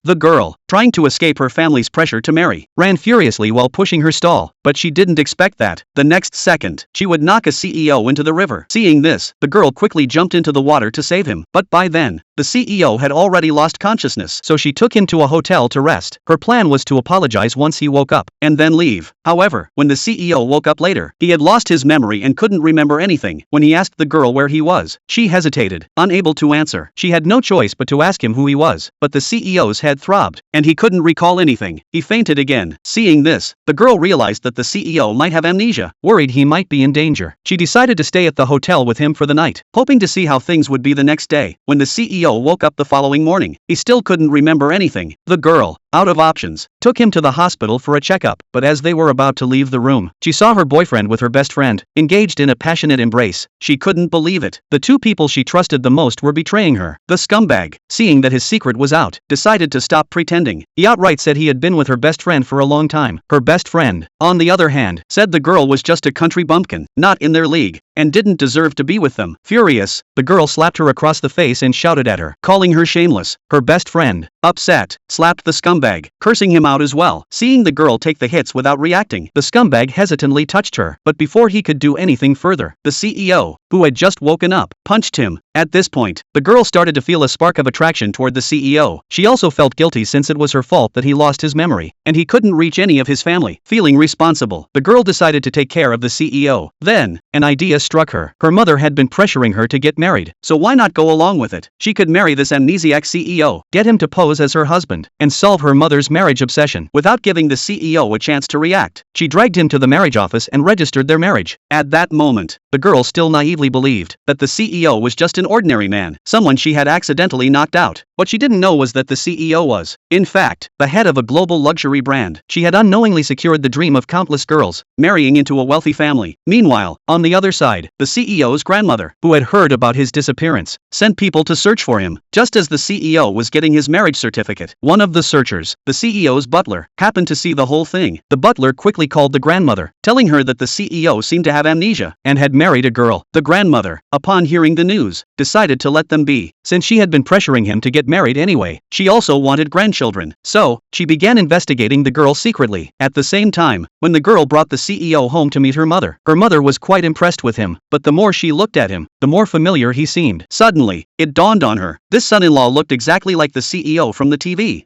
The girl, trying to escape her family's pressure to marry, ran furiously while pushing her stall, but she didn't expect that, the next second, she would knock a CEO into the river. Seeing this, the girl quickly jumped into the water to save him, but by then, the CEO had already lost consciousness, so she took him to a hotel to rest. Her plan was to apologize once he woke up, and then leave. However, when the CEO woke up later, he had lost his memory and couldn't remember anything. When he asked the girl where he was, she hesitated, unable to answer. She had no choice but to ask him who he was, but the CEO's head throbbed, and he couldn't recall anything. He fainted again. Seeing this, the girl realized that the CEO might have amnesia. Worried he might be in danger, she decided to stay at the hotel with him for the night, hoping to see how things would be the next day. When the CEO woke up the following morning, he still couldn't remember anything. The girl, out of options, took him to the hospital for a checkup, but as they were about to leave the room, she saw her boyfriend with her best friend, engaged in a passionate embrace. She couldn't believe it. The two people she trusted the most were betraying her. The scumbag, seeing that his secret was out, decided to stop pretending. He outright said he had been with her best friend for a long time. Her best friend, on the other hand, said the girl was just a country bumpkin, not in their league, and didn't deserve to be with them. Furious, the girl slapped her across the face and shouted at her, calling her shameless. Her best friend, upset, slapped the scumbag, cursing him out as well. Seeing the girl take the hits without reacting, the scumbag hesitantly touched her, but before he could do anything further, the CEO, who had just woken up, punched him. At this point, the girl started to feel a spark of attraction toward the CEO. She also felt guilty since it was her fault that he lost his memory, and he couldn't reach any of his family. Feeling responsible, the girl decided to take care of the CEO. Then, an idea struck her. Her mother had been pressuring her to get married, so why not go along with it? She could marry this amnesiac CEO, get him to pose as her husband, and solve her mother's marriage obsession. Without giving the CEO a chance to react, she dragged him to the marriage office and registered their marriage. At that moment, the girl still naively believed that the CEO was just an ordinary man, someone she had accidentally knocked out. What she didn't know was that the CEO was, in fact, the head of a global luxury brand. She had unknowingly secured the dream of countless girls, marrying into a wealthy family. Meanwhile, on the other side, the CEO's grandmother, who had heard about his disappearance, sent people to search for him. Just as the CEO was getting his marriage certificate, one of the searchers, the CEO's butler, happened to see the whole thing. The butler quickly called the grandmother, telling her that the CEO seemed to have amnesia and had married a girl. The grandmother, upon hearing the news, decided to let them be, since she had been pressuring him to get married anyway. She also wanted grandchildren, so she began investigating the girl secretly. At the same time, when the girl brought the CEO home to meet her mother was quite impressed with him, but the more she looked at him, the more familiar he seemed. Suddenly, it dawned on her, this son-in-law looked exactly like the CEO from the TV.